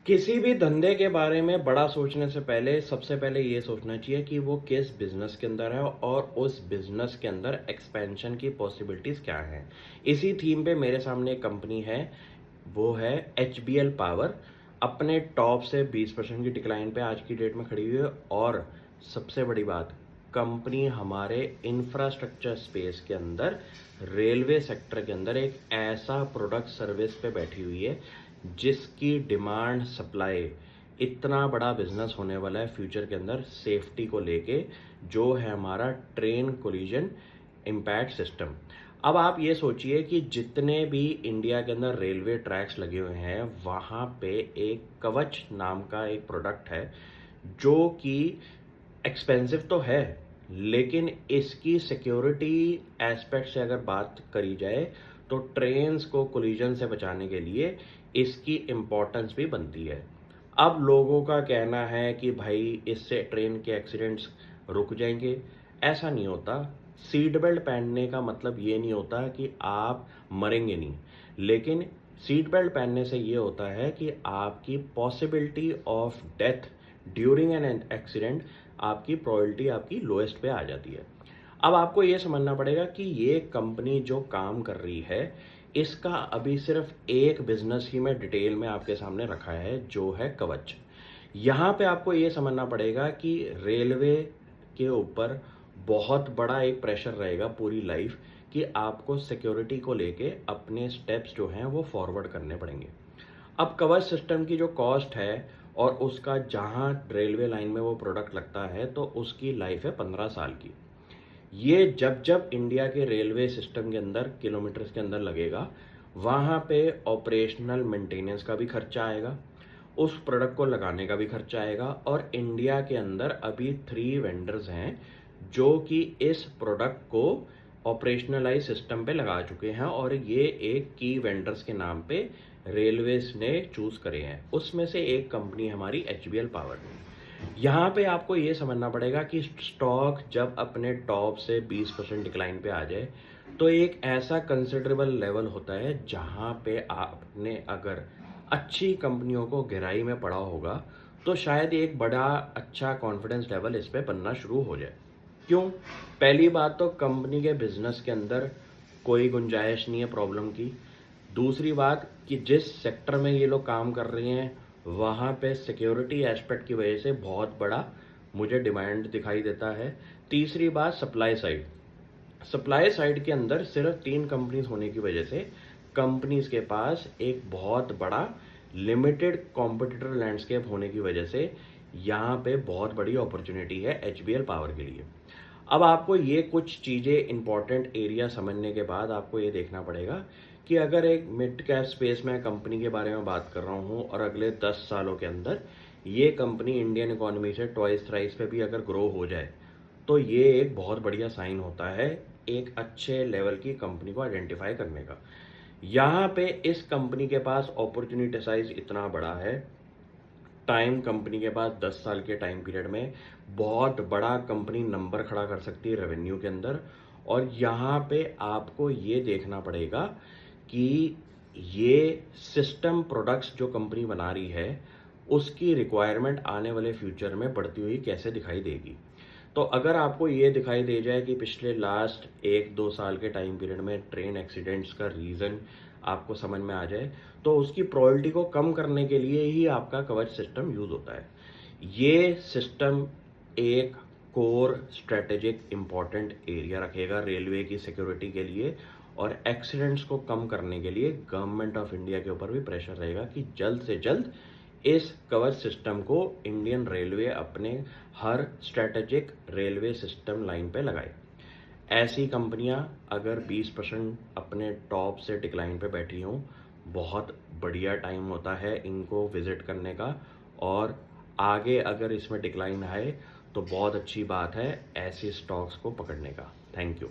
किसी भी धंधे के बारे में बड़ा सोचने से पहले सबसे पहले ये सोचना चाहिए कि वो किस बिजनेस के अंदर है और उस बिजनेस के अंदर एक्सपेंशन की पॉसिबिलिटीज क्या हैं। इसी थीम पे मेरे सामने एक कंपनी है, वो है एचबीएल पावर। अपने टॉप से 20% की डिक्लाइन पे आज की डेट में खड़ी हुई है। और सबसे बड़ी बात, कंपनी हमारे इंफ्रास्ट्रक्चर स्पेस के अंदर, रेलवे सेक्टर के अंदर एक ऐसा प्रोडक्ट सर्विस पे बैठी हुई है जिसकी डिमांड सप्लाई, इतना बड़ा बिजनेस होने वाला है फ्यूचर के अंदर सेफ्टी को लेके, जो है हमारा ट्रेन कोलिजन इम्पैक्ट सिस्टम। अब आप ये सोचिए कि जितने भी इंडिया के अंदर रेलवे ट्रैक्स लगे हुए हैं वहाँ पे एक कवच नाम का एक प्रोडक्ट है जो कि एक्सपेंसिव तो है, लेकिन इसकी सिक्योरिटी एस्पेक्ट से अगर बात करी जाए तो ट्रेन्स को कोलिजन से बचाने के लिए इसकी इम्पोर्टेंस भी बनती है। अब लोगों का कहना है कि भाई इससे ट्रेन के एक्सीडेंट्स रुक जाएंगे। ऐसा नहीं होता। सीट बेल्ट पहनने का मतलब ये नहीं होता कि आप मरेंगे नहीं, लेकिन सीट बेल्ट पहनने से ये होता है कि आपकी possibility of death during an accident, आपकी प्रोबेबिलिटी आपकी लोएस्ट पे आ जाती है। अब आपको ये समझना पड़ेगा कि ये कंपनी जो काम कर रही है, इसका अभी सिर्फ एक बिजनेस ही मैं डिटेल में आपके सामने रखा है, जो है कवच। यहाँ पे आपको ये समझना पड़ेगा कि रेलवे के ऊपर बहुत बड़ा एक प्रेशर रहेगा पूरी लाइफ, कि आपको सिक्योरिटी को लेके अपने स्टेप्स जो हैं वो फॉरवर्ड करने पड़ेंगे। अब कवच सिस्टम की जो कॉस्ट है और उसका जहाँ रेलवे लाइन में वो प्रोडक्ट लगता है, तो उसकी लाइफ है 15 साल की। ये जब जब इंडिया के रेलवे सिस्टम के अंदर किलोमीटर्स के अंदर लगेगा, वहाँ पे ऑपरेशनल मेंटेनेंस का भी खर्चा आएगा, उस प्रोडक्ट को लगाने का भी खर्चा आएगा। और इंडिया के अंदर अभी 3 वेंडर्स हैं जो कि इस प्रोडक्ट को ऑपरेशनलाइज सिस्टम पे लगा चुके हैं, और ये एक की वेंडर्स के नाम पे रेलवेज ने चूज करे हैं। उसमें से एक कंपनी हमारी एचबीएल पावर। यहाँ पे आपको ये समझना पड़ेगा कि स्टॉक जब अपने टॉप से 20% डिक्लाइन पे आ जाए, तो एक ऐसा कंसिडरेबल लेवल होता है जहाँ पे आपने अगर अच्छी कंपनियों को गहराई में पढ़ा होगा, तो शायद एक बड़ा अच्छा कॉन्फिडेंस लेवल इस पे बनना शुरू हो जाए। क्यों? पहली बात तो कंपनी के बिजनेस के अंदर कोई गुंजाइश नहीं है प्रॉब्लम की। दूसरी बात कि जिस सेक्टर में ये लोग काम कर रहे हैं, वहाँ पे सिक्योरिटी एस्पेक्ट की वजह से बहुत बड़ा मुझे डिमांड दिखाई देता है। तीसरी बात, सप्लाई साइड। सप्लाई साइड के अंदर सिर्फ 3 कंपनीज होने की वजह से कंपनीज के पास एक बहुत बड़ा लिमिटेड कॉम्पिटिटर लैंडस्केप होने की वजह से यहाँ पे बहुत बड़ी अपॉर्चुनिटी है एचबीएल पावर के लिए। अब आपको ये कुछ चीज़ें इंपॉर्टेंट एरिया समझने के बाद आपको ये देखना पड़ेगा कि अगर एक मिड कैप स्पेस में कंपनी के बारे में बात कर रहा हूँ और अगले 10 सालों के अंदर ये कंपनी इंडियन इकोनॉमी से ट्वाइस थ्राइस पे भी अगर ग्रो हो जाए, तो ये एक बहुत बढ़िया साइन होता है एक अच्छे लेवल की कंपनी को आइडेंटिफाई करने का। यहाँ पे इस कंपनी के पास अपॉर्चुनिटी साइज इतना बड़ा है, टाइम कंपनी के पास 10 साल के टाइम पीरियड में बहुत बड़ा कंपनी नंबर खड़ा कर सकती है रेवेन्यू के अंदर। और यहाँ पे आपको ये देखना पड़ेगा कि ये सिस्टम प्रोडक्ट्स जो कंपनी बना रही है, उसकी रिक्वायरमेंट आने वाले फ्यूचर में बढ़ती हुई कैसे दिखाई देगी। तो अगर आपको ये दिखाई दे जाए कि पिछले लास्ट 1-2 साल के टाइम पीरियड में ट्रेन एक्सीडेंट्स का रीज़न आपको समझ में आ जाए, तो उसकी प्रोबेबिलिटी को कम करने के लिए ही आपका कवच सिस्टम यूज़ होता है। ये सिस्टम एक कोर स्ट्रेटेजिक इम्पॉर्टेंट एरिया रखेगा रेलवे की सिक्योरिटी के लिए, और एक्सीडेंट्स को कम करने के लिए गवर्नमेंट ऑफ इंडिया के ऊपर भी प्रेशर रहेगा कि जल्द से जल्द इस कवच सिस्टम को इंडियन रेलवे अपने हर स्ट्रेटेजिक रेलवे सिस्टम लाइन पे लगाए। ऐसी कंपनियां अगर 20% अपने टॉप से डिक्लाइन पे बैठी हों, बहुत बढ़िया टाइम होता है इनको विजिट करने का। और आगे अगर इसमें डिक्लाइन आए तो बहुत अच्छी बात है ऐसे स्टॉक्स को पकड़ने का। Thank you.